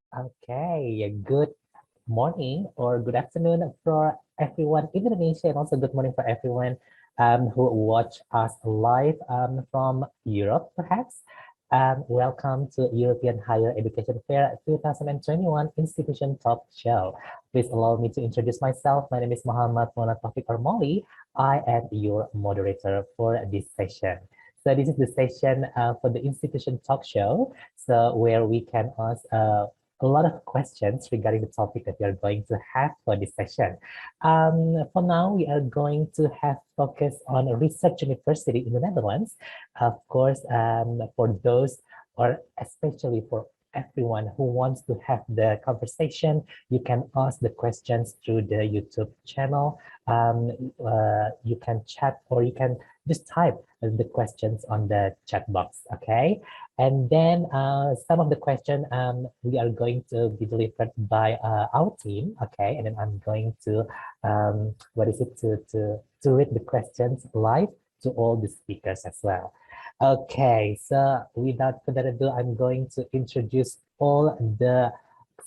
Okay, good morning or good afternoon for everyone in Indonesia, and also good morning for everyone who watch us live from Europe, perhaps. Welcome to European Higher Education Fair 2021 Institution Talk Show. Please allow me to introduce myself. My name is Muhammad Mona Taufik Armoli. I am your moderator for this session. So this is the session for the Institution Talk Show, so where we can ask a lot of questions regarding the topic that we are going to have for this session. For now, we are going to have focus on a research university in the Netherlands. Of course, for those, or especially for everyone who wants to have the conversation, you can ask the questions through the YouTube channel. You can chat or you can just type the questions on the chat box, okay? And then some of the questions we are going to be delivered by our team, okay? And then I'm going to, to read the questions live to all the speakers as well. Okay, so without further ado, I'm going to introduce all the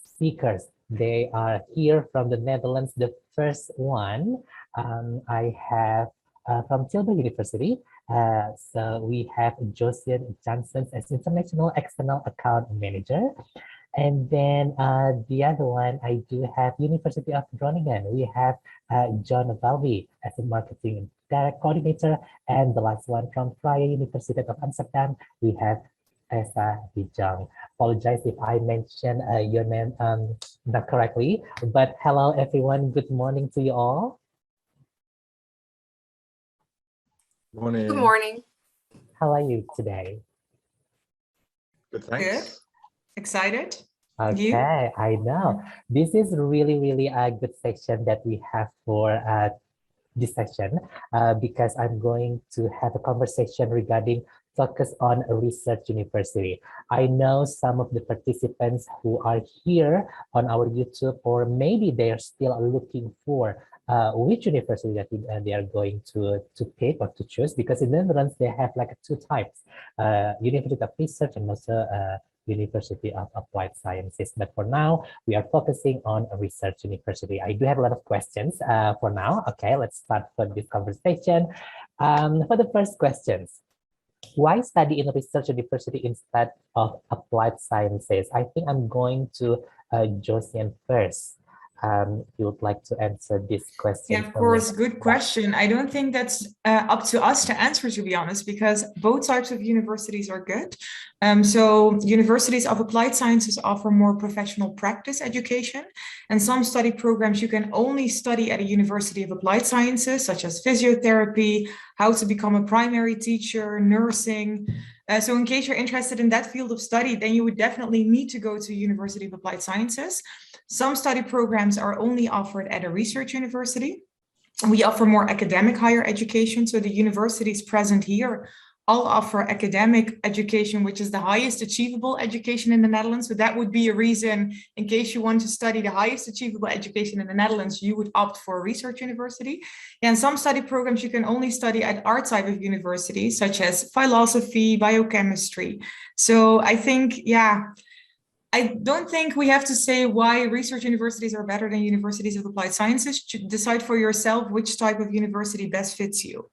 speakers. They are here from the Netherlands. The first one I have from Tilburg University. So we have Josian Johnson as International External Account Manager. And then the other one, I do have University of Groningen. We have John Valby as a Marketing Direct Coordinator. And the last one from Vrije University of Amsterdam, we have Esa Dijang. Apologize if I mention your name not correctly, but hello everyone. Good morning to you all. Morning. Good morning. How are you today? Good, thanks. Good. Excited? Okay, You? I know. This is really a good section that we have for this session because I'm going to have a conversation regarding focus on a research university. I know some of the participants who are here on our YouTube, or maybe they are still looking for which university that they are going to pick or to choose, because in the Netherlands they have like two types, University of Research and also University of Applied Sciences. But for now, we are focusing on a research university. I do have a lot of questions for now. Okay, let's start for this conversation. For the first questions, why study in a research university instead of applied sciences? I think I'm going to Josian first. If you would like to answer this question. Yeah, of course, good question. I don't think that's up to us to answer, to be honest, because both types of universities are good. So universities of applied sciences offer more professional practice education, and some study programs you can only study at a University of Applied Sciences, such as physiotherapy, how to become a primary teacher, nursing. So in case you're interested in that field of study, then you would definitely need to go to University of Applied Sciences. Some study programs are only offered at a research university. We offer more academic higher education. So the universities present here all offer academic education, which is the highest achievable education in the Netherlands. So that would be a reason, in case you want to study the highest achievable education in the Netherlands, you would opt for a research university. And some study programs you can only study at our type of university, such as philosophy, biochemistry. So I think, yeah, I don't think we have to say why research universities are better than universities of applied sciences. Decide for yourself which type of university best fits you.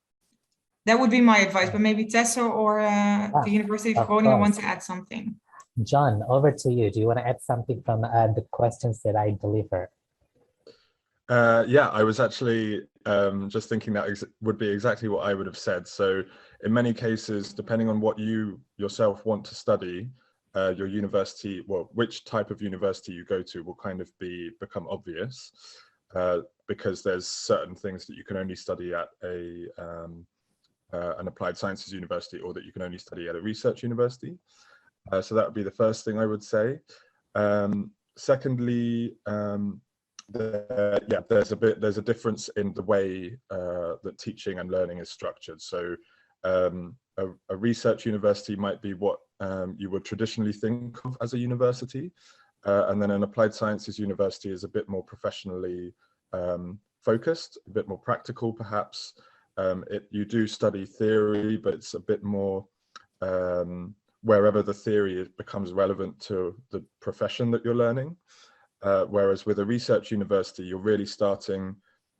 That would be my advice, but maybe Tessa or the University of Groningen want to add something. John, over to you. Do you want to add something from the questions that I deliver? Yeah, I was actually just thinking that would be exactly what I would have said. So in many cases, depending on what you yourself want to study, your university, well, which type of university you go to will kind of become obvious because there's certain things that you can only study at an applied sciences university, or that you can only study at a research university. So that would be the first thing I would say. Secondly, there's a difference in the way that teaching and learning is structured. So a research university might be what you would traditionally think of as a university, and then an applied sciences university is a bit more professionally focused, a bit more practical perhaps. You do study theory, but it's a bit more wherever the theory becomes relevant to the profession that you're learning. Whereas with a research university, you're really starting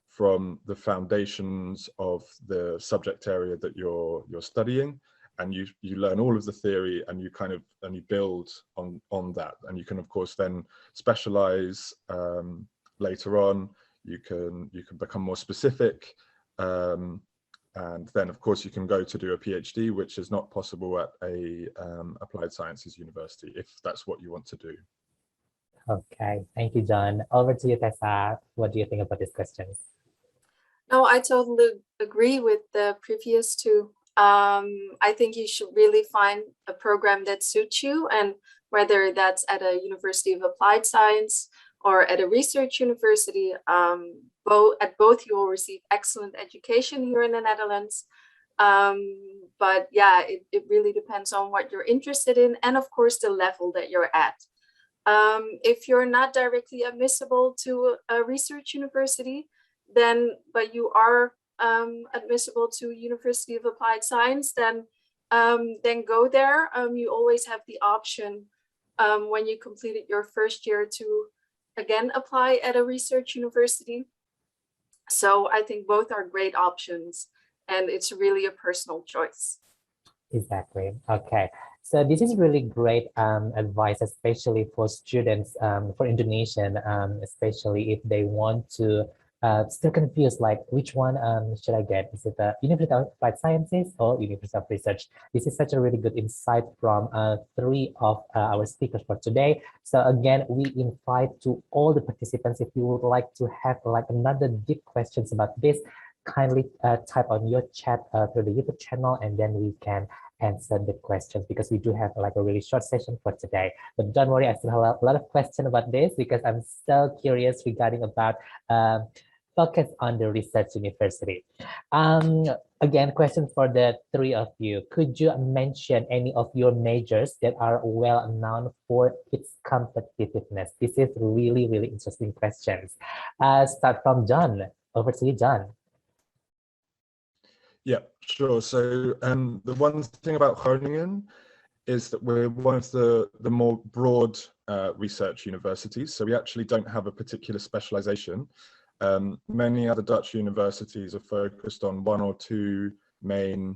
from the foundations of the subject area that you're studying, and you learn all of the theory, and you build on that, and you can of course then specialize later on. You can become more specific, and then of course you can go to do a PhD, which is not possible at a applied sciences university, if that's what you want to do. Okay, thank you, John. Over to you, Tessa. What do you think about these questions? No, I totally agree with the previous two. I think you should really find a program that suits you, and whether that's at a University of Applied Science or at a research university, at both you will receive excellent education here in the Netherlands. But yeah, it really depends on what you're interested in, and of course the level that you're at. If you're not directly admissible to a research university, but you are admissible to University of Applied Science, then go there. You always have the option when you completed your first year to again apply at a research university. So I think both are great options, and it's really a personal choice. Exactly. Okay. So this is really great advice, especially for students, for Indonesian, especially if they want to still confused, like which one should I get? Is it the University of Applied Sciences or University of Research? This is such a really good insight from three of our speakers for today. So again, we invite to all the participants, if you would like to have like another deep questions about this, kindly type on your chat through the YouTube channel, and then we can answer the questions, because we do have like a really short session for today. But don't worry, I still have a lot of questions about this, because I'm so curious regarding about focus on the research university. Again, question for the three of you. Could you mention any of your majors that are well known for its competitiveness? This is really, really interesting questions. Start from John. Over to you, John. Yeah, sure. So the one thing about Groningen is that we're one of the more broad research universities. So we actually don't have a particular specialization. Many other Dutch universities are focused on one or two main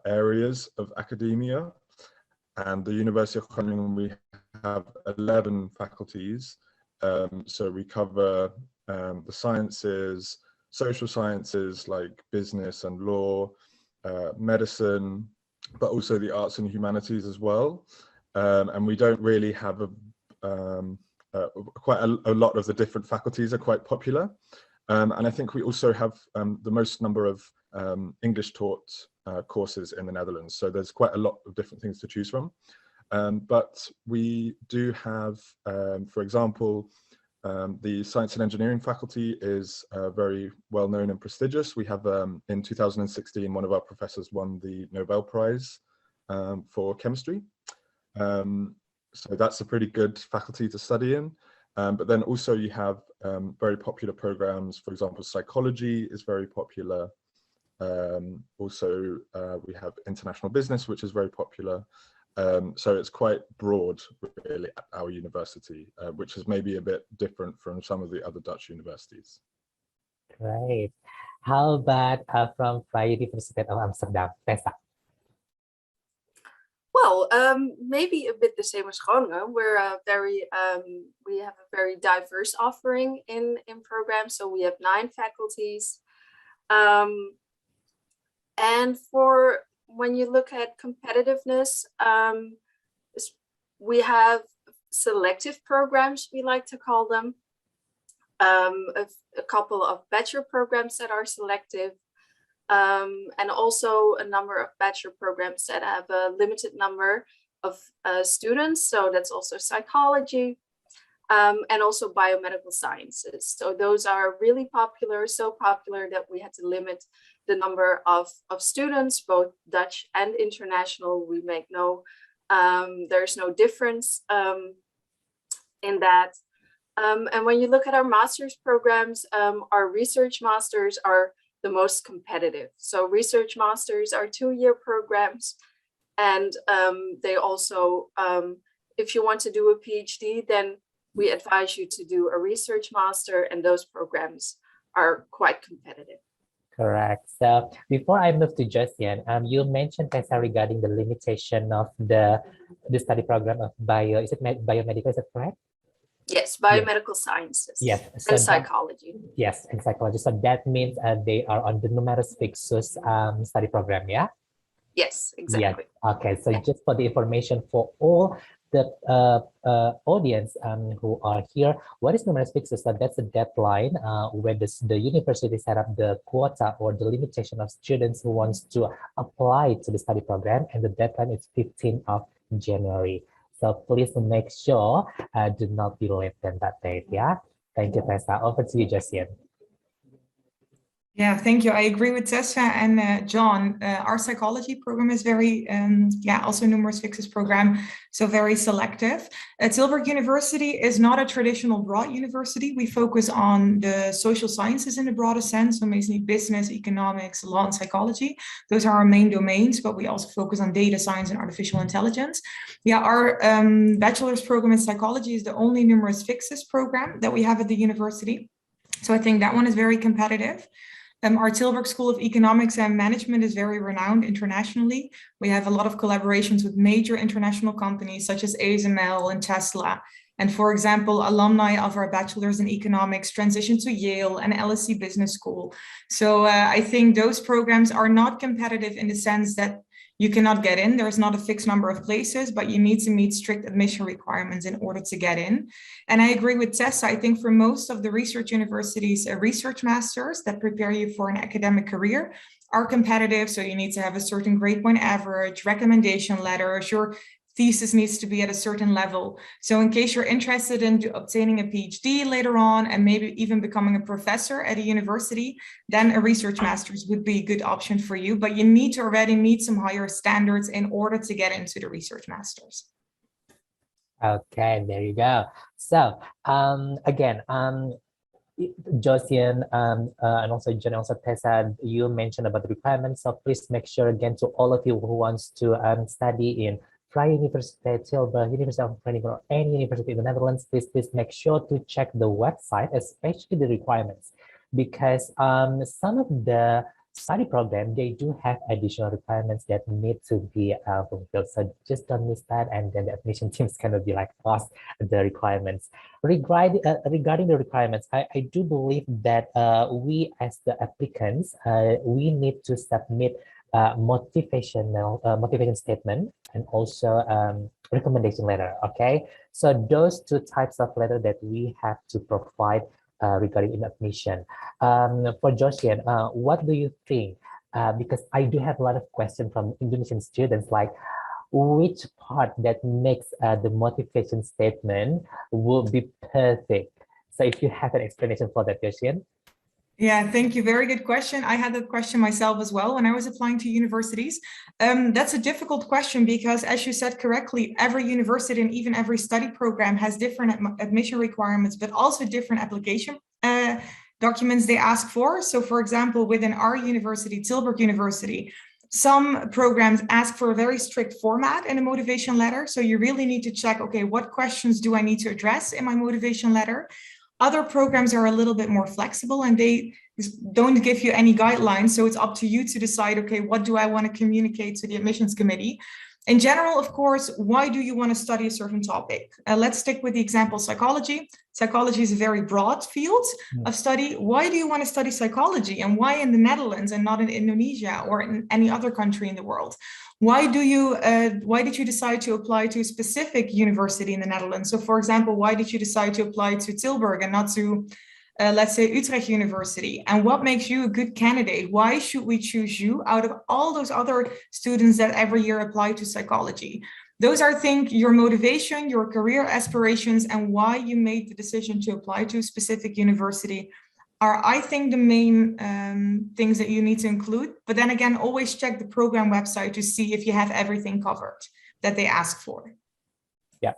areas of academia. And the University of Groningen, we have 11 faculties. So we cover the sciences, social sciences like business and law, medicine, but also the arts and humanities as well. And we don't really have quite a lot of the different faculties are quite popular. And I think we also have the most number of English taught courses in the Netherlands. So there's quite a lot of different things to choose from. But we do have, for example, the Science and Engineering faculty is very well known and prestigious. We have in 2016, one of our professors won the Nobel Prize for chemistry. So that's a pretty good faculty to study in. But then also you have very popular programs. For example, psychology is very popular. Also, we have international business, which is very popular. So it's quite broad, really, at our university, which is maybe a bit different from some of the other Dutch universities. Great. How about from Vrije Universiteit of Amsterdam, Tessa? Well, maybe a bit the same as Groningen. We're we have a very diverse offering in programs. So we have 9 faculties. And for when you look at competitiveness, we have selective programs, we like to call them. A couple of bachelor programs that are selective. And also a number of bachelor programs that have a limited number of students. So that's also psychology, and also biomedical sciences. So those are really popular, so popular that we had to limit the number of students, both Dutch and international. We make there's no difference in that. And when you look at our master's programs, our research masters are the most competitive. So research masters are 2-year programs. And they also, if you want to do a PhD, then we advise you to do a research master, and those programs are quite competitive. Correct. So before I move to Josian, you mentioned, Tessa, regarding the limitation of the study program of bio. Is it biomedical? Is that correct? Yes, biomedical sciences. Yes. So and psychology. Yes, and psychology. So that means they are on the numerus fixus study program, yeah? Yes, exactly. Yes. Okay. So just for the information for all the audience who are here, what is numerus fixus? So that's a deadline where the university set up the quota or the limitation of students who wants to apply to the study program, and the deadline is 15th of January. So please make sure do not be late than that date. Yeah. Thank you, Tessa. Over to you, Josian. Yeah, thank you. I agree with Tessa and John. Our psychology program is very, also numerus fixus program, so very selective. Tilburg University is not a traditional broad university. We focus on the social sciences in the broadest sense, so mainly business, economics, law, and psychology. Those are our main domains, but we also focus on data science and artificial intelligence. Yeah, our bachelor's program in psychology is the only numerus fixus program that we have at the university. So I think that one is very competitive. Our Tilburg School of Economics and Management is very renowned internationally. We have a lot of collaborations with major international companies such as ASML and Tesla. And for example, alumni of our bachelors in economics transition to Yale and LSE Business School. So I think those programs are not competitive in the sense that you cannot get in. There's not a fixed number of places, but you need to meet strict admission requirements in order to get in. And I agree with Tessa. I think for most of the research universities, research masters that prepare you for an academic career are competitive. So you need to have a certain grade point average, recommendation letters, your thesis needs to be at a certain level. So in case you're interested in obtaining a PhD later on, and maybe even becoming a professor at a university, then a research master's would be a good option for you. But you need to already meet some higher standards in order to get into the research master's. Okay, there you go. So again, Josian and also Jen, also Tessa, you mentioned about the requirements. So please make sure again to all of you who wants to study in Vrije Universiteit Tilburg, University of Groningen, or any university in the Netherlands, please make sure to check the website, especially the requirements, because some of the study program, they do have additional requirements that need to be fulfilled. So just don't miss that, and then the admission teams kind of be like lost the requirements. Regarding the requirements, I do believe that we as the applicants, we need to submit motivation statement and also recommendation letter. Okay, so those two types of letter that we have to provide regarding admission. For Josian, what do you think? Because I do have a lot of questions from Indonesian students, like which part that makes the motivation statement will be perfect. So if you have an explanation for that, Josian. Yeah, thank you. Very good question. I had that question myself as well when I was applying to universities. That's a difficult question because, as you said correctly, every university and even every study program has different admission requirements, but also different application documents they ask for. So, for example, within our university, Tilburg University, some programs ask for a very strict format in a motivation letter. So you really need to check, okay, what questions do I need to address in my motivation letter? Other programs are a little bit more flexible and they don't give you any guidelines. So it's up to you to decide, okay, what do I want to communicate to the admissions committee? In general, of course, why do you want to study a certain topic? Let's stick with the example psychology. Psychology is a very broad field of study. Why do you want to study psychology, and why in the Netherlands and not in Indonesia or in any other country in the world? Why did you decide to apply to a specific university in the Netherlands? So for example, why did you decide to apply to Tilburg and not to, let's say, Utrecht University? And what makes you a good candidate? Why should we choose you out of all those other students that every year apply to psychology? Those are, I think, your motivation, your career aspirations, and why you made the decision to apply to a specific university are, I think, the main things that you need to include. But then again, always check the program website to see if you have everything covered that they ask for. Yeah.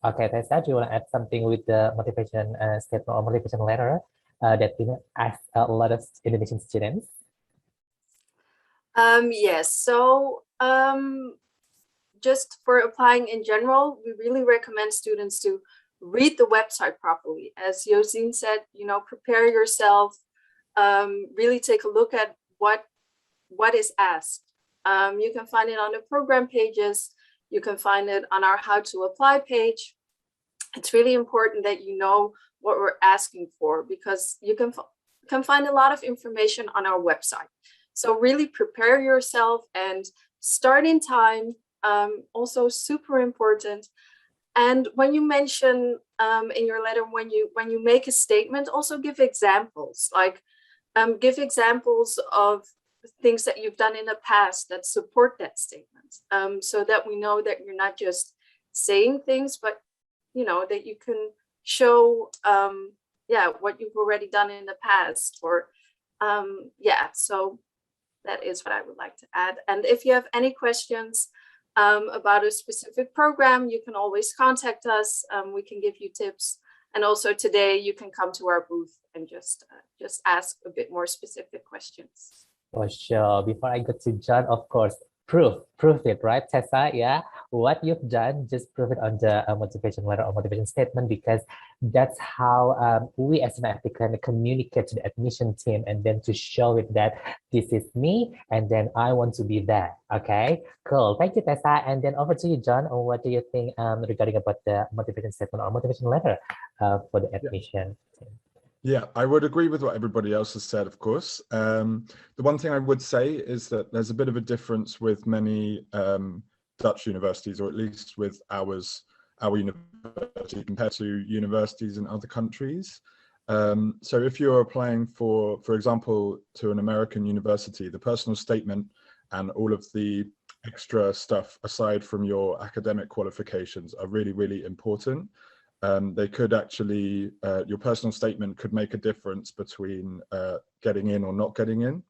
Okay, Tessa, do you want to add something with the motivation statement or motivation letter that we ask a lot of Indonesian students? Yes, so just for applying in general, we really recommend students to read the website properly. As Josine said, you know, prepare yourself, really take a look at what is asked. You can find it on the program pages. You can find it on our How to Apply page. It's really important that you know what we're asking for, because you can find a lot of information on our website. So really prepare yourself and start in time. Also super important. And when you mention in your letter, when you make a statement, also give examples. Like give examples of things that you've done in the past that support that statement, so that we know that you're not just saying things, but you know that you can show what you've already done in the past. Or so that is what I would like to add. And if you have any questions about a specific program, you can always contact us. We can give you tips. And also today you can come to our booth and just ask a bit more specific questions. For sure. Before I go to John, of course, prove it, right, Tessa? Yeah, what you've done, just prove it on the motivation letter or motivation statement, because that's how we as an applicant communicate to the admission team, and then to show it that this is me and then I want to be there. Okay, cool. Thank you, Tessa. And then over to you, John. What do you think regarding about the motivation statement or motivation letter for the admission team? Yeah, I would agree with what everybody else has said, of course. The one thing I would say is that there's a bit of a difference with many Dutch universities, or at least with our university compared to universities in other countries. So if you're applying for example, to an American university, the personal statement and all of the extra stuff aside from your academic qualifications are really, really important. They could actually, your personal statement could make a difference between getting in or not getting in.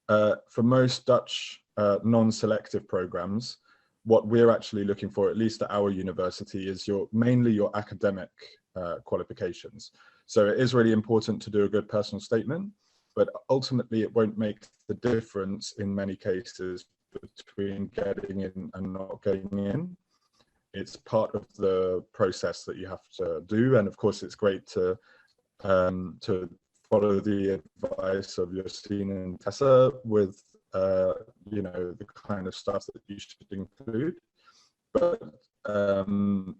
For most Dutch non-selective programs, what we're actually looking for, at least at our university, is mainly your academic qualifications. So it is really important to do a good personal statement, but ultimately it won't make the difference in many cases between getting in and not getting in. It's part of the process that you have to do, and of course it's great to follow the advice of Josine and Tessa with you know, the kind of stuff that you should include. But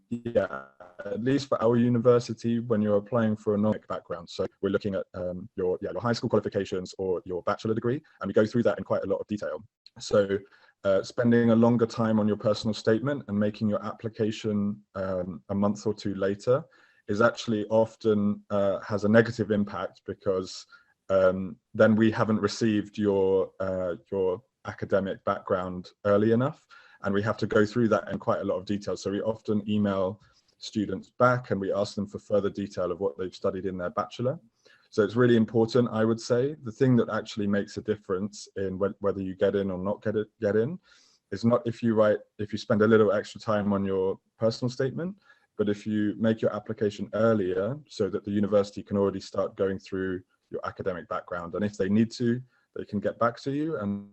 yeah, at least for our university, when you're applying for a non-academic background, so we're looking at your high school qualifications or your bachelor degree, and we go through that in quite a lot of detail. So spending a longer time on your personal statement and making your application a month or two later is actually often has a negative impact, because then we haven't received your academic background early enough, and we have to go through that in quite a lot of detail. So we often email students back and we ask them for further detail of what they've studied in their bachelor. So it's really important, I would say. The thing that actually makes a difference in whether you get in or not get in is not if you spend a little extra time on your personal statement, but if you make your application earlier so that the university can already start going through your academic background. And if they need to, they can get back to you. And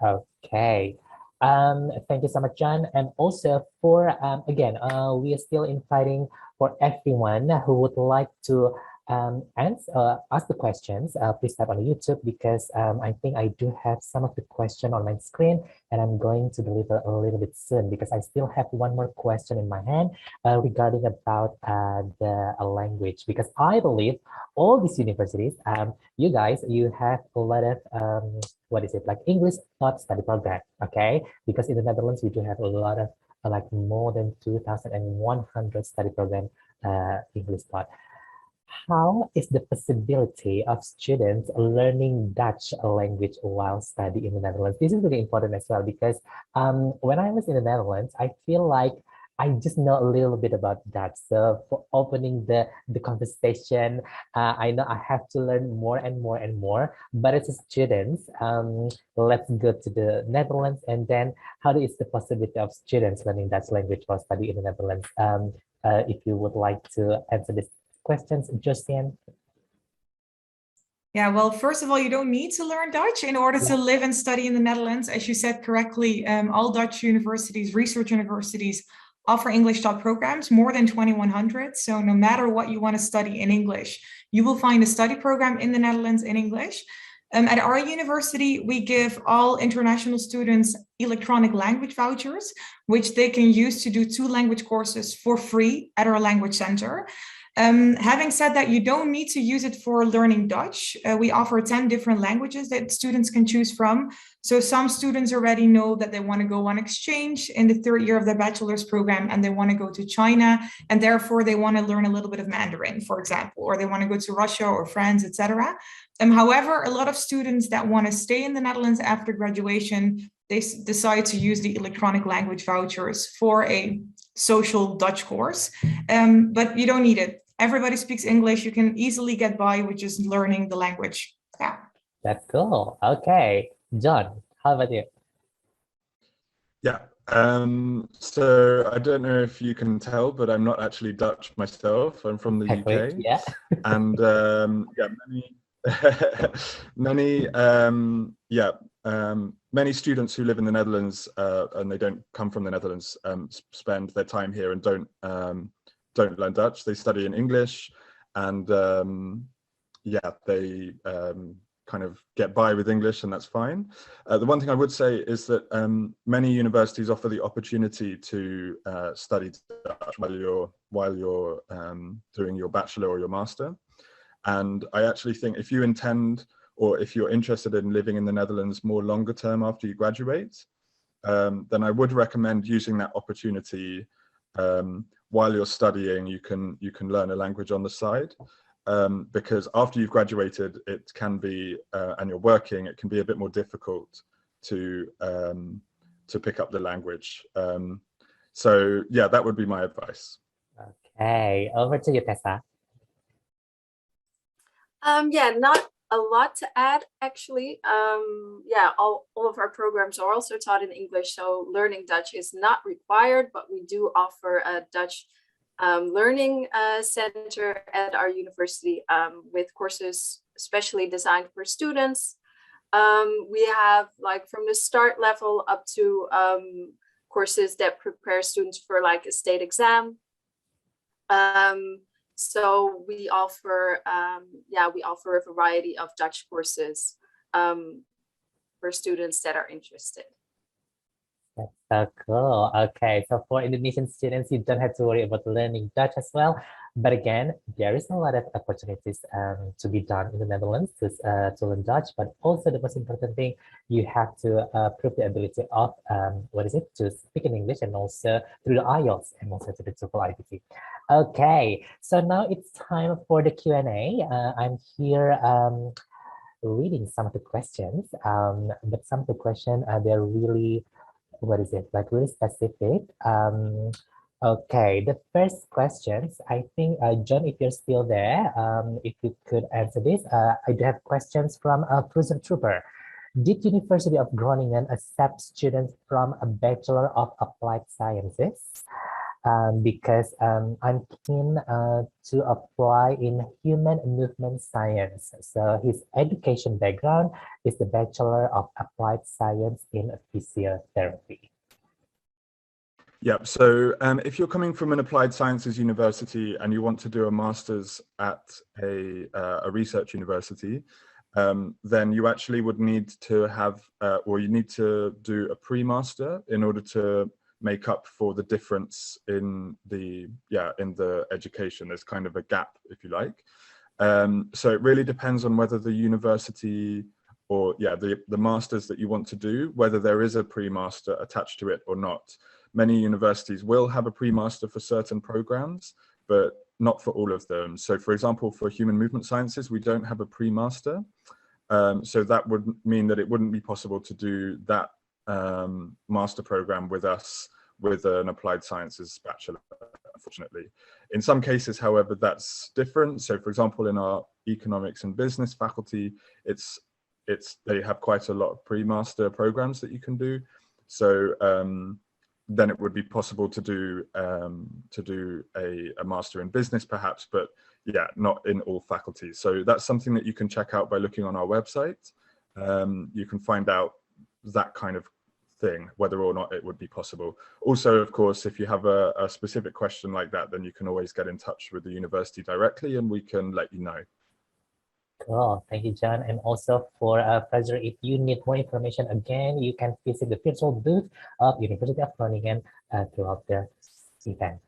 Okay. Thank you so much, John. And also for, again, we are still inviting for everyone who would like to ask the questions. Please type on YouTube, because I think I do have some of the question on my screen, and I'm going to deliver a little bit soon, because I still have one more question in my hand regarding about the language, because I believe all these universities, you guys, you have a lot of what is it, like English taught study program, okay? Because in the Netherlands, we do have a lot of like more than 2,100 study program English taught. How is the possibility of students learning Dutch language while studying in the Netherlands? This is really important as well, because when I was in the Netherlands, I feel like I just know a little bit about that. So for opening the conversation, I know I have to learn more and more and more. But as a student, let's go to the Netherlands, and then how is the possibility of students learning Dutch language or study in the Netherlands? If you would like to answer these questions, Josiane. Yeah, well, first of all, you don't need to learn Dutch in order to live and study in the Netherlands. As you said correctly, all Dutch universities, research universities, offer English taught programs, more than 2,100. So no matter what you want to study in English, you will find a study program in the Netherlands in English. At our university, we give all international students electronic language vouchers, which they can use to do 2 language courses for free at our language center. Having said that, you don't need to use it for learning Dutch. We offer 10 different languages that students can choose from. So some students already know that they want to go on exchange in the 3rd year of their bachelor's program, and they want to go to China, and therefore they want to learn a little bit of Mandarin, for example, or they want to go to Russia or France, etc. However, a lot of students that want to stay in the Netherlands after graduation, they decide to use the electronic language vouchers for a social Dutch course, but you don't need it. Everybody speaks English. You can easily get by with just learning the language. Yeah. That's cool. Okay. John, how about you? Yeah. So I don't know if you can tell, but I'm not actually Dutch myself. I'm from the UK. Yeah. And many students who live in the Netherlands and they don't come from the Netherlands spend their time here and don't learn Dutch. They study in English, and they kind of get by with English, and that's fine. The one thing I would say is that many universities offer the opportunity to study Dutch while you're doing your bachelor or your master. And I actually think if you intend, or if you're interested in living in the Netherlands more longer term after you graduate, then I would recommend using that opportunity. While you're studying, you can learn a language on the side, because after you've graduated, it can be, and you're working, it can be a bit more difficult to pick up the language. So yeah, that would be my advice. Okay, over to you, Tessa. Yeah, not a lot to add, actually. All of our programs are also taught in English, so learning Dutch is not required, but we do offer a Dutch learning center at our university with courses specially designed for students. We have, like, from the start level up to courses that prepare students for like a state exam. So we offer a variety of Dutch courses for students that are interested. That's so cool. Okay, so for Indonesian students, you don't have to worry about learning Dutch as well. But again, there is a lot of opportunities to be done in the Netherlands to learn Dutch. But also the most important thing, you have to prove the ability of to speak in English, and also through the IELTS and also to the TOEFL IBT. Okay, so now it's time for the Q&A. I'm here reading some of the questions, but some of the questions they're really really specific. Okay, the first questions, I think, John, if you're still there, if you could answer this. I do have questions from Cruiser Trooper. Did University of Groningen accept students from a Bachelor of Applied Sciences? Because I'm keen to apply in human movement science. So his education background is the Bachelor of Applied Science in Physiotherapy. Yeah, so if you're coming from an applied sciences university and you want to do a master's at a research university, then you actually would need to have, or you need to do a pre-master in order to make up for the difference in the education. There's kind of a gap, if you like. So it really depends on whether the university or the masters that you want to do, whether there is a pre-master attached to it or not. Many universities will have a pre-master for certain programs, but not for all of them. So for example, for human movement sciences, we don't have a pre-master. So that would mean that it wouldn't be possible to do that master program with us with an applied sciences bachelor, unfortunately. In some cases, however, that's different. So for example, in our economics and business faculty, they have quite a lot of pre-master programs that you can do. So then it would be possible to do a master in business perhaps, but yeah, not in all faculties. So that's something that you can check out by looking on our website. You can find out that kind of thing, whether or not it would be possible. Also, of course, if you have a specific question like that, then you can always get in touch with the university directly and we can let you know. Cool. Thank you, John. And also for Fraser, if you need more information, again, you can visit the virtual booth of University of Groningen throughout the event.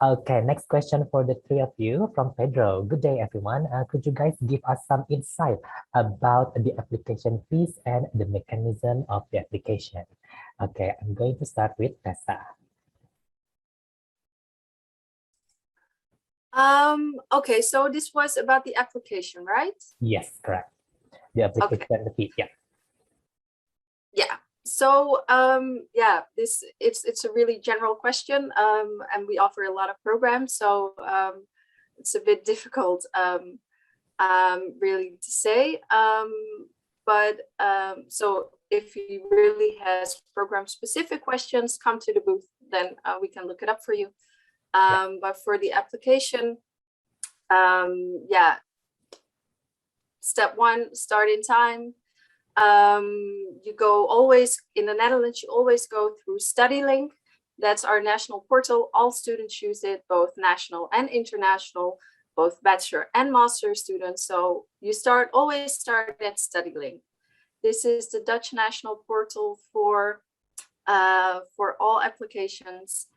Okay, next question for the three of you from Pedro. Good day, everyone. Could you guys give us some insight about the application fees and the mechanism of the application? Okay, I'm going to start with Tessa. Okay, so this was about the application, right? Yes, correct. The application and the fee, yeah. Yeah. So yeah, it's a really general question, and we offer a lot of programs, so it's a bit difficult really to say. But so if you really has program specific questions, come to the booth, then we can look it up for you. But for the application, yeah, step one, start in time. You go always, in the Netherlands, you always go through StudyLink. That's our national portal. All students use it, both national and international, both bachelor and master students. So you always start at StudyLink. This is the Dutch national portal for all applications.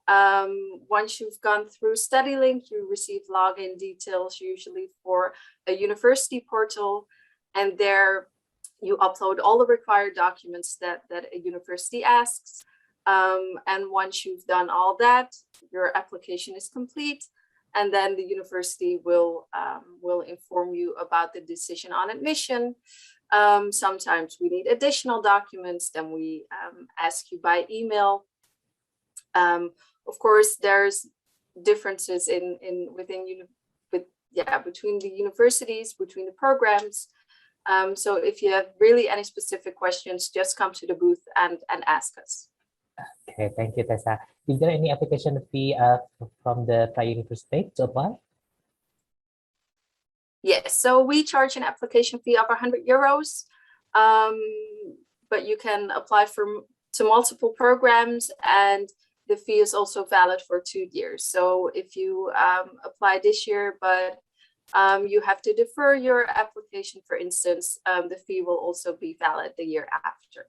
Once you've gone through StudyLink, you receive login details, usually for a university portal, and there you upload all the required documents that a university asks. And once you've done all that, your application is complete, and then the university will inform you about the decision on admission. Sometimes we need additional documents, then we ask you by email. Of course, there's differences between the universities, between the programs. So if you have really any specific questions, just come to the booth and ask us. Okay, thank you, Tessa. Is there any application fee from the University to apply? Yes, so we charge an application fee of €100, but you can apply to multiple programs, and the fee is also valid for 2 years. So if you apply this year, but you have to defer your application, for instance, the fee will also be valid the year after.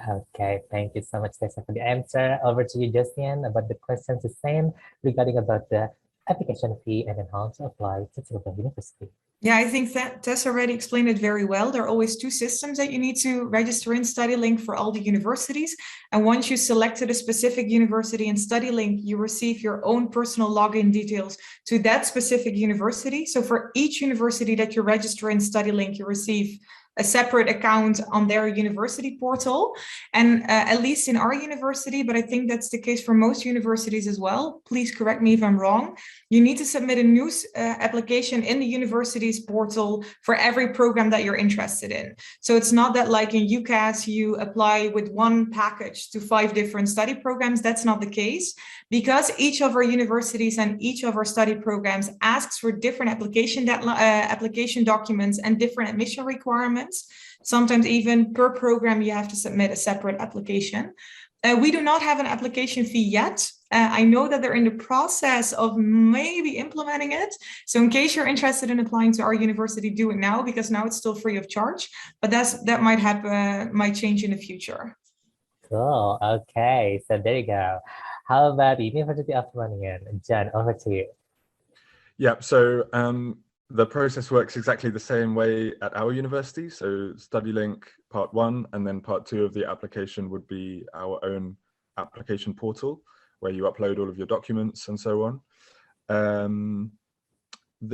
Okay, thank you so much, Tessa, for the answer. Over to you, Justin, about the questions the same regarding about the application fee and then how to apply to Tilburg University. Yeah, I think that Tess already explained it very well. There are always two systems that you need to register in StudyLink for all the universities. And once you selected a specific university in StudyLink, you receive your own personal login details to that specific university. So for each university that you register in StudyLink, you receive a separate account on their university portal. And at least in our university, but I think that's the case for most universities as well, please correct me if I'm wrong, you need to submit a new application in the university's portal for every program that you're interested in. So it's not that like in UCAS, you apply with one package to 5 different study programs. That's not the case, because each of our universities and each of our study programs asks for different application documents and different admission requirements. Sometimes even per program, you have to submit a separate application. We do not have an application fee yet. I know that they're in the process of maybe implementing it. So in case you're interested in applying to our university, do it now, because now it's still free of charge, but that might happen, might change in the future. Cool. Okay, so there you go. How about the University of Groningen? John, over to you. Yeah, so the process works exactly the same way at our university. So StudyLink part 1, and then part 2 of the application would be our own application portal, where you upload all of your documents and so on.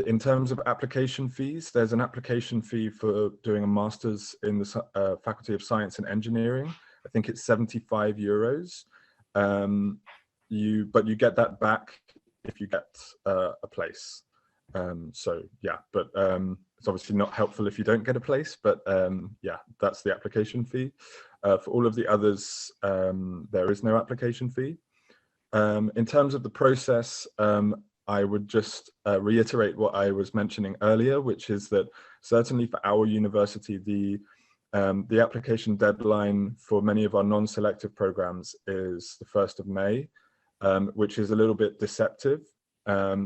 In terms of application fees, there's an application fee for doing a master's in the Faculty of Science and Engineering. I think it's €75. but you get that back if you get a place. So yeah, but it's obviously not helpful if you don't get a place, but yeah, that's the application fee. For all of the others, there is no application fee. In terms of the process, I would just reiterate what I was mentioning earlier, which is that certainly for our university, the application deadline for many of our non-selective programs is the 1st of May, which is a little bit deceptive,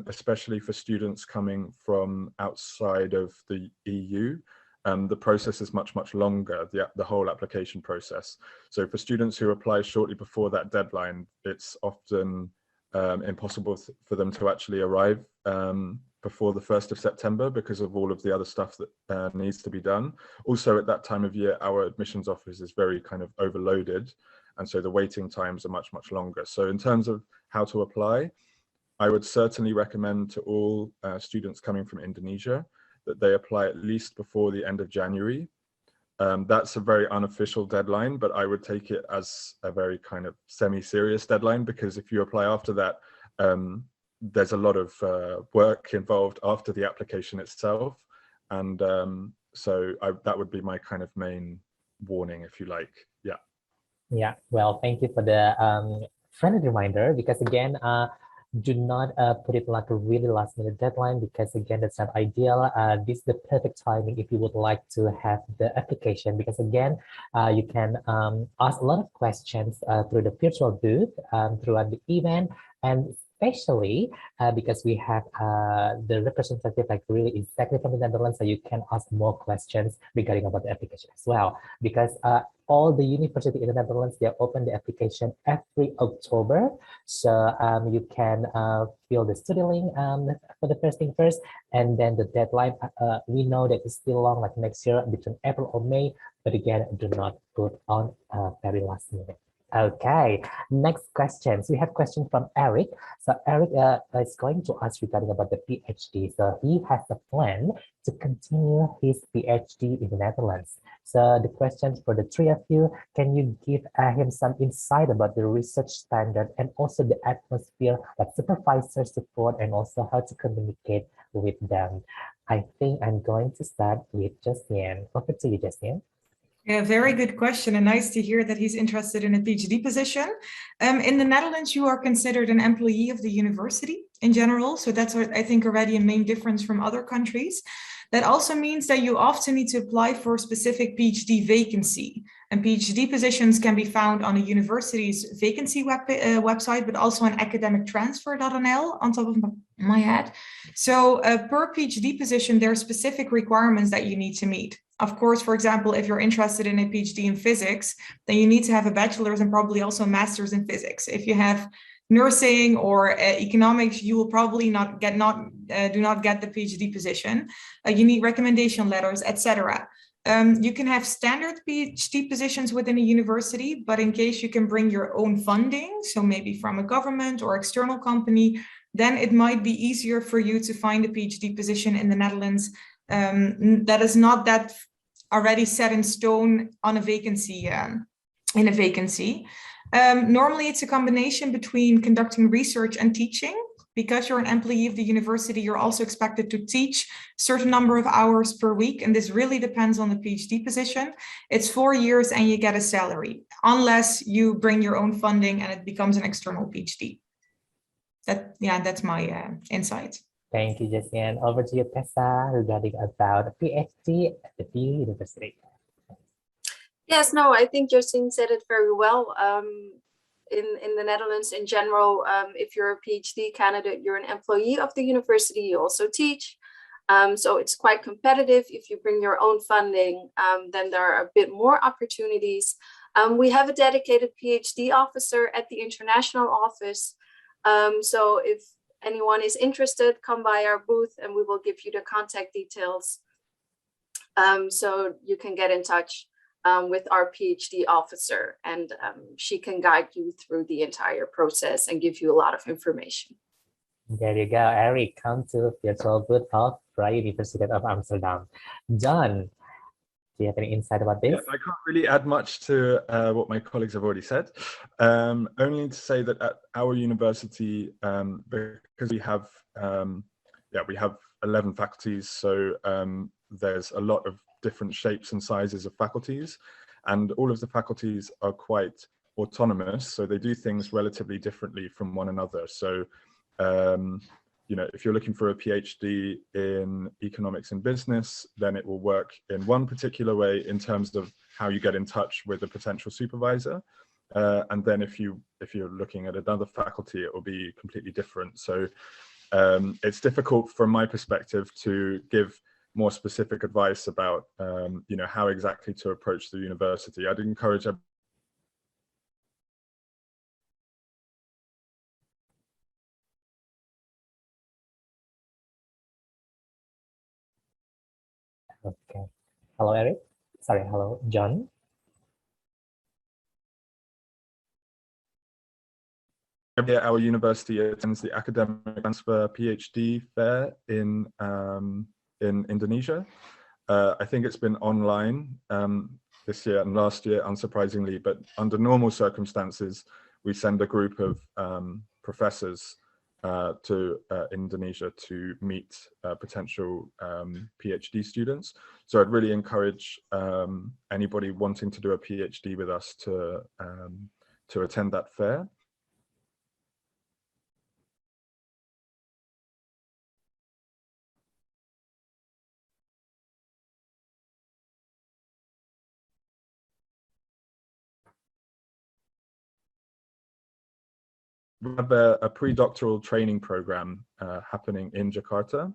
especially for students coming from outside of the EU. The process is much, much longer, the whole application process. So for students who apply shortly before that deadline, it's often impossible for them to actually arrive before the 1st of September because of all of the other stuff that needs to be done. Also at that time of year, our admissions office is very kind of overloaded. And so the waiting times are much, much longer. So in terms of how to apply, I would certainly recommend to all students coming from Indonesia that they apply at least before the end of January. That's a very unofficial deadline, but I would take it as a very kind of semi-serious deadline, because if you apply after that, there's a lot of work involved after the application itself. And so that would be my kind of main warning, if you like. Yeah. Yeah, well, thank you for the friendly reminder, because again, do not put it like a really last minute deadline, because again, that's not ideal. This is the perfect timing if you would like to have the application, because again, you can ask a lot of questions through the virtual booth throughout the event, and especially because we have the representative like really exactly from the Netherlands, so you can ask more questions regarding about the application as well, because all the university in the Netherlands, they open the application every October. So you can fill the study link for the first thing first, and then the deadline, we know that it's still long, like next year between April or May, but again, do not put on very last minute. Okay, next question. So we have a question from Eric. So Eric is going to ask regarding about the PhD. So he has a plan to continue his PhD in the Netherlands. So the questions for the three of you, can you give him some insight about the research standard and also the atmosphere, like supervisor support, and also how to communicate with them? I think I'm going to start with Justine. Over to you, Justine. Yeah, very good question, and nice to hear that he's interested in a PhD position. In the Netherlands, you are considered an employee of the university in general. So that's, I think, already a main difference from other countries. That also means that you often need to apply for a specific PhD vacancy. And PhD positions can be found on a university's vacancy website, but also on academictransfer.nl on top of my head. So per PhD position, there are specific requirements that you need to meet. Of course, for example, if you're interested in a PhD in physics, then you need to have a bachelor's and probably also a master's in physics. If you have nursing or economics, you will probably do not get the PhD position. You need recommendation letters, etc. You can have standard PhD positions within a university, but in case you can bring your own funding, so maybe from a government or external company, then it might be easier for you to find a PhD position in the Netherlands that is not that already set in stone on a vacancy, in a vacancy. Normally it's a combination between conducting research and teaching. Because you're an employee of the university, you're also expected to teach a certain number of hours per week. And this really depends on the PhD position. It's 4 years and you get a salary, unless you bring your own funding and it becomes an external PhD. That's my insight. Thank you, Justine. Over to you, Tessa, regarding about a PhD at the VU University. Yes, no, I think Justine said it very well. In the Netherlands in general, if you're a PhD candidate, you're an employee of the university, you also teach. So it's quite competitive. If you bring your own funding, then there are a bit more opportunities. We have a dedicated PhD officer at the international office. So if anyone is interested, come by our booth and we will give you the contact details. So you can get in touch with our PhD officer, and she can guide you through the entire process and give you a lot of information. There you go, Eric. Come to virtual booth of Vrije University of Amsterdam. John, Do you have any insight about Yeah, this? I can't really add much to what my colleagues have already said. Only to say that at our university, because we have 11 faculties, so there's a lot of different shapes and sizes of faculties, and all of the faculties are quite autonomous, so they do things relatively differently from one another. So you know, if you're looking for a PhD in economics and business, then it will work in one particular way in terms of how you get in touch with a potential supervisor. And then if you're looking at another faculty, it will be completely different. So it's difficult from my perspective to give more specific advice about you know, how exactly to approach the university. I'd encourage Okay. Hello, Eric. Sorry, hello, John. our university attends the academic transfer PhD fair in Indonesia. I think it's been online this year and last year, unsurprisingly, but under normal circumstances, we send a group of professors to Indonesia to meet potential PhD students. So I'd really encourage anybody wanting to do a PhD with us to attend that fair. We have a pre-doctoral training program happening in Jakarta.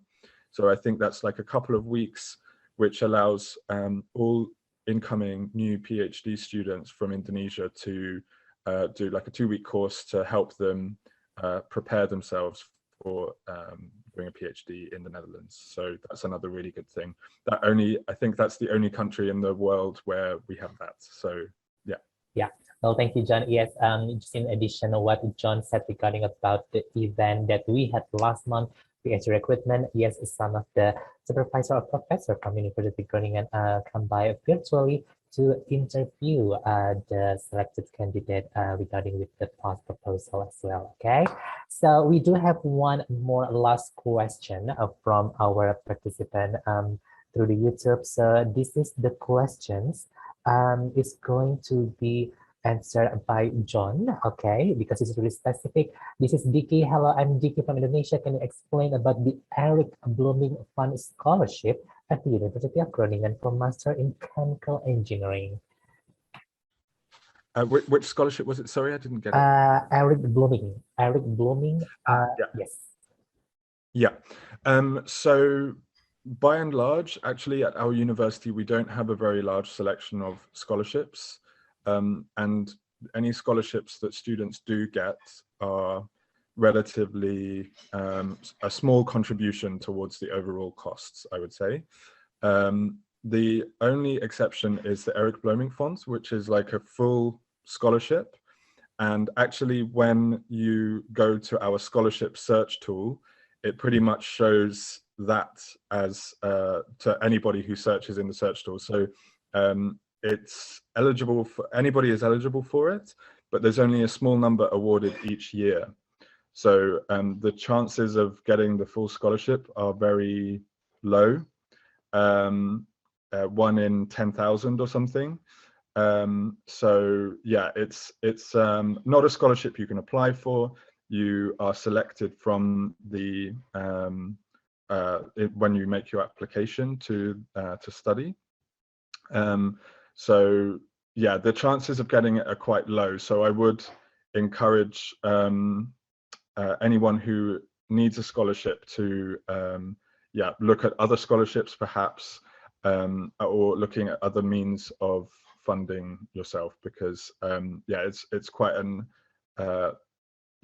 So I think that's like a couple of weeks, which allows all incoming new PhD students from Indonesia to do like a 2-week course to help them prepare themselves for doing a PhD in the Netherlands. So that's another really good thing. I think that's the only country in the world where we have that. So yeah. Yeah. Well, thank you, John. Yes, just in addition to what John said regarding about the event that we had last month, PhD recruitment, yes, some of the supervisor or professor from University of Groningen come by virtually to interview the selected candidate regarding with the post proposal as well. Okay, so we do have one more last question from our participant through the YouTube. So this is the questions. Is going to be answered by John, okay, because it's really specific. This is Dicky. Hello, I'm Dicky from Indonesia. Can you explain about the Eric Blooming Fund Scholarship at the University of Groningen for Master in Chemical Engineering? Which scholarship was it? Sorry, I didn't get it. Eric Blooming. Eric Blooming. Yeah. Yes. Yeah. So by and large, actually, at our university, we don't have a very large selection of scholarships. And any scholarships that students do get are relatively a small contribution towards the overall costs, I would say. The only exception is the Eric Blooming Fonds, which is like a full scholarship. And actually, when you go to our scholarship search tool, it pretty much shows that as to anybody who searches in the search tool. So it's eligible for anybody is eligible for it, but there's only a small number awarded each year. So the chances of getting the full scholarship are very low, 1 in 10,000 or something. So yeah, it's not a scholarship you can apply for. You are selected from the when you make your application to study. So yeah, the chances of getting it are quite low. So I would encourage anyone who needs a scholarship to yeah, look at other scholarships perhaps, or looking at other means of funding yourself, because yeah, it's quite an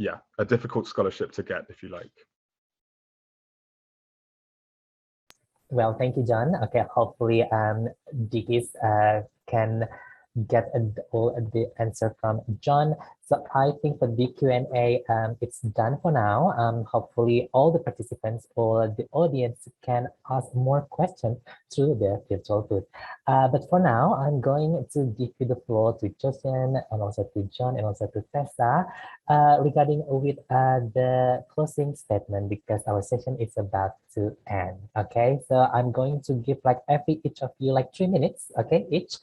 yeah, a difficult scholarship to get, if you like. Well, thank you, John. Okay, hopefully Digis can get all the answer from John. So I think for the Q&A, it's done for now. Hopefully all the participants or the audience can ask more questions through their virtual booth. But for now, I'm going to give you the floor to Josian and also to John and also to Tessa regarding with the closing statement, because our session is about to end. Okay, so I'm going to give like each of you like 3 minutes, okay, each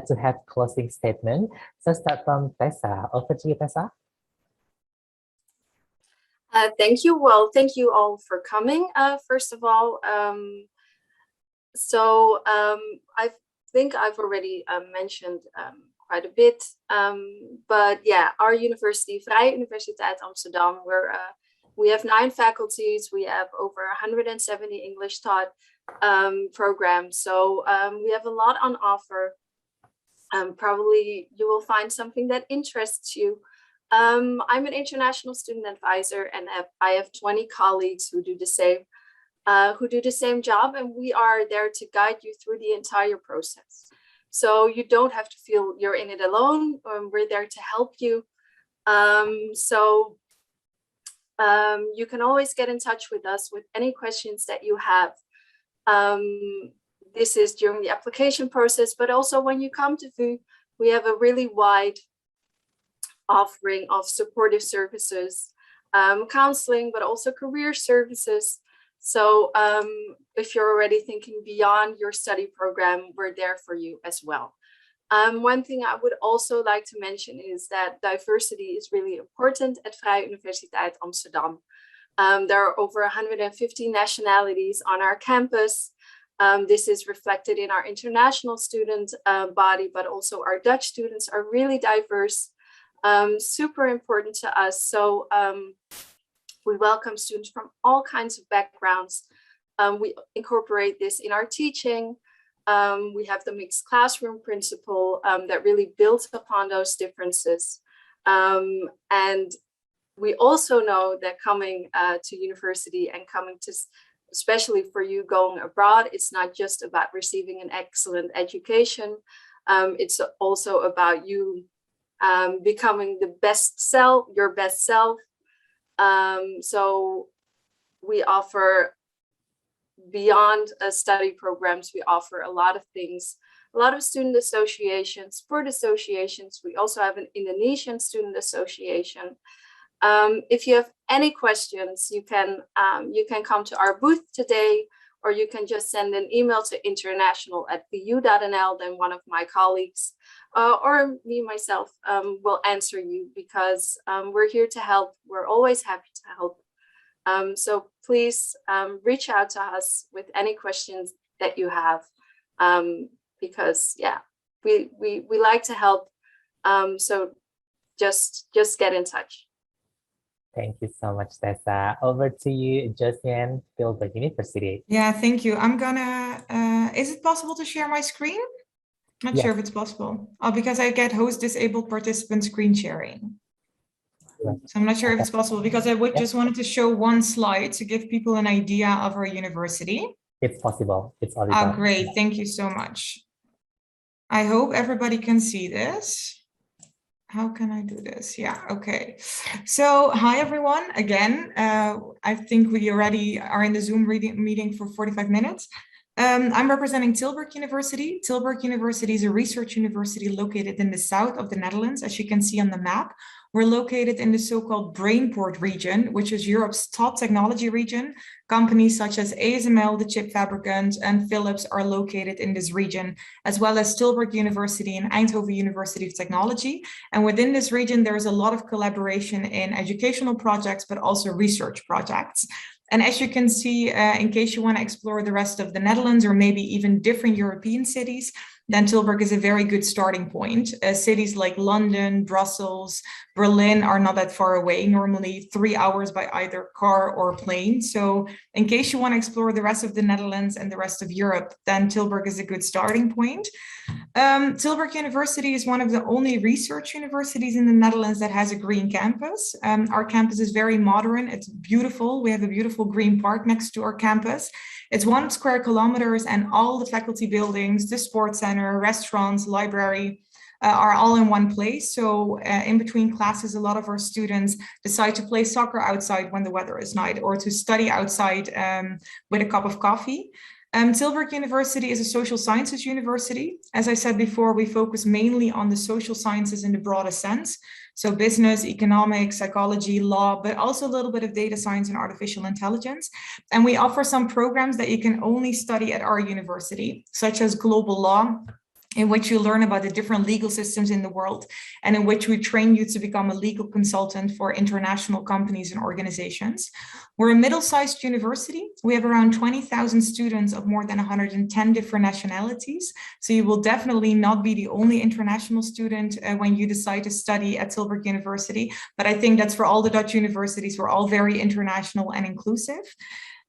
to have closing statement. So start from Tessa. Over to you, Tessa. Thank you. Well, thank you all for coming. First of all, I think I've already mentioned quite a bit, but yeah, our university, Vrije Universiteit Amsterdam, we have 9 faculties. We have over 170 English taught programs. So we have a lot on offer. Probably you will find something that interests you. I'm an international student advisor, and I have 20 colleagues who do the same job, and we are there to guide you through the entire process. So you don't have to feel you're in it alone. We're there to help you. You can always get in touch with us with any questions that you have. This is during the application process, but also when you come to VU, we have a really wide offering of supportive services, counseling, but also career services. So if you're already thinking beyond your study program, we're there for you as well. One thing I would also like to mention is that diversity is really important at Vrije Universiteit Amsterdam. There are over 150 nationalities on our campus. This is reflected in our international student body, but also our Dutch students are really diverse, super important to us. So we welcome students from all kinds of backgrounds. We incorporate this in our teaching. We have the mixed classroom principle that really builds upon those differences. And we also know that coming to university and coming to, especially for you going abroad, it's not just about receiving an excellent education. It's also about you becoming the best self, your best self. So we offer beyond study programs, we offer a lot of things, a lot of student associations, sport associations. We also have an Indonesian student association. If you have any questions, you can come to our booth today, or you can just send an email to international@vu.nl. Then one of my colleagues or me myself will answer you, because we're here to help. We're always happy to help. So please reach out to us with any questions that you have, because yeah, we like to help. So just get in touch. Thank you so much, Tessa. Over to you, Josian, Tilburg University. Yeah, thank you. I'm gonna, is it possible to share my screen? Not Yes. sure if it's possible. Oh, because I get host disabled participant screen sharing. Yes. So I'm not sure if it's possible, because I just wanted to show one slide to give people an idea of our university. It's possible. It's already Oh, done. great. Thank you so much. I hope everybody can see this. How can I do this? Yeah, okay. So hi, everyone. Again, I think we already are in the Zoom meeting for 45 minutes. I'm representing Tilburg University. Tilburg University is a research university located in the south of the Netherlands, as you can see on the map. We're located in the so-called Brainport region, which is Europe's top technology region. Companies such as ASML, the chip fabricant, and Philips are located in this region, as well as Tilburg University and Eindhoven University of Technology. And within this region, there is a lot of collaboration in educational projects, but also research projects. And as you can see, in case you want to explore the rest of the Netherlands or maybe even different European cities, then Tilburg is a very good starting point. Cities like London, Brussels, Berlin are not that far away, normally 3 hours by either car or plane. So in case you want to explore the rest of the Netherlands and the rest of Europe, then Tilburg is a good starting point. Tilburg University is one of the only research universities in the Netherlands that has a green campus. Our campus is very modern. It's beautiful. We have a beautiful green park next to our campus. It's 1 square kilometers, and all the faculty buildings, the sports center, restaurants, library, are all in one place. So in between classes, a lot of our students decide to play soccer outside when the weather is nice, or to study outside with a cup of coffee. Tilburg University is a social sciences university. As I said before, we focus mainly on the social sciences in the broadest sense. So business, economics, psychology, law, but also a little bit of data science and artificial intelligence. And we offer some programs that you can only study at our university, such as global law, in which you learn about the different legal systems in the world, and in which we train you to become a legal consultant for international companies and organizations. We're a middle-sized university. We have around 20,000 students of more than 110 different nationalities. So you will definitely not be the only international student when you decide to study at Tilburg University. But I think that's for all the Dutch universities. We're all very international and inclusive.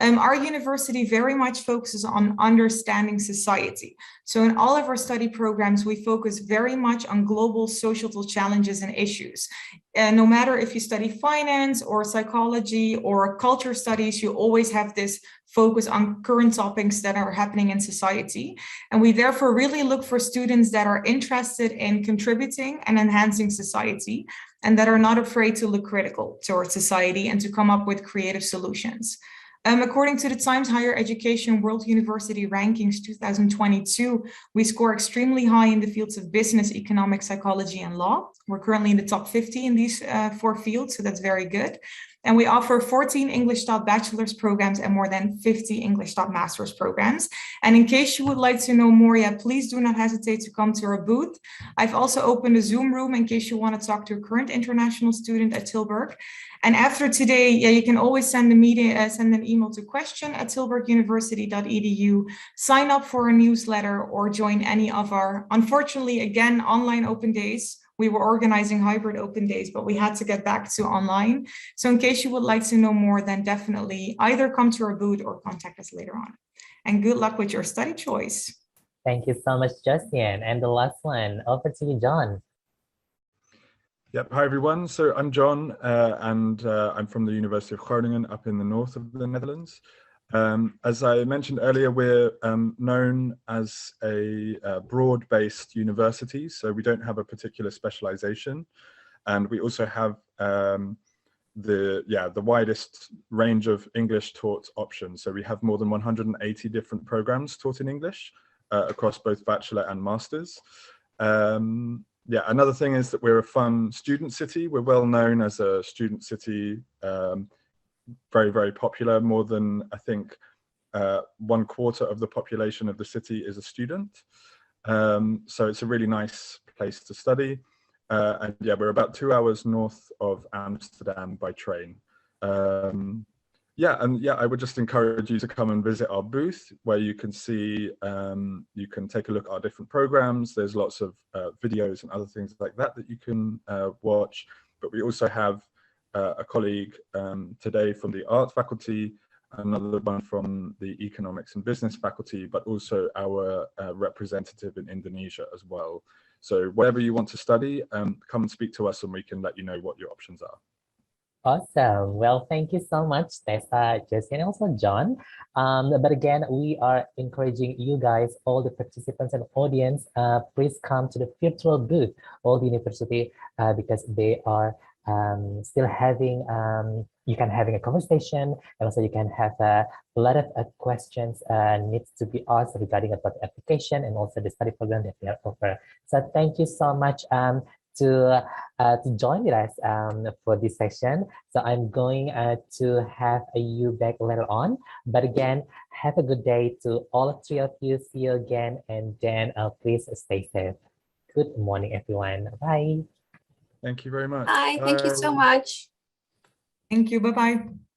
Our university very much focuses on understanding society. So in all of our study programs, we focus very much on global societal challenges and issues. And no matter if you study finance or psychology or culture studies, you always have this focus on current topics that are happening in society. And we therefore really look for students that are interested in contributing and enhancing society, and that are not afraid to look critical towards society and to come up with creative solutions. According to the Times Higher Education World University Rankings 2022, we score extremely high in the fields of business, economics, psychology, and law. We're currently in the top 50 in these 4 fields, so that's very good. And we offer 14 English taught bachelor's programs and more than 50 English taught master's programs. And in case you would like to know more, please do not hesitate to come to our booth. I've also opened a Zoom room in case you want to talk to a current international student at Tilburg. And after today, you can always send an email to question@tilburguniversity.edu, sign up for a newsletter, or join any of our, unfortunately, again, online open days. We were organizing hybrid open days, but we had to get back to online. So in case you would like to know more, then definitely either come to our booth or contact us later on. And good luck with your study choice. Thank you so much, Justin. And the last one, over to you, John. Yep. Hi, everyone. So I'm John, and I'm from the University of Groningen up in the north of the Netherlands. As I mentioned earlier, we're known as a broad-based university, so we don't have a particular specialization. And we also have the widest range of English taught options. So we have more than 180 different programs taught in English across both bachelor and masters. Yeah, another thing is that we're a fun student city. We're well known as a student city, very, very popular. More than, I think, 1/4 of the population of the city is a student. So it's a really nice place to study. And yeah, we're about 2 hours north of Amsterdam by train. I would just encourage you to come and visit our booth, where you can see, you can take a look at our different programs. There's lots of videos and other things like that that you can watch. But we also have a colleague today from the art faculty, another one from the economics and business faculty, but also our representative in Indonesia as well. So whatever you want to study, come and speak to us and we can let you know what your options are. Awesome. Well, thank you so much, Tessa, Justin, and also John. But again, we are encouraging you guys, all the participants and audience, please come to the virtual booth, all the university, because they are still having, you can having a conversation, and also you can have a lot of questions needs to be asked regarding about the application and also the study program that we are offer. So thank you so much to join with us for this session. So I'm going to have you back later on. But again, have a good day to all 3 of you. See you again, and then please stay safe. Good morning, everyone. Bye. Thank you very much. Bye. Thank you so much. Thank you. Bye-bye.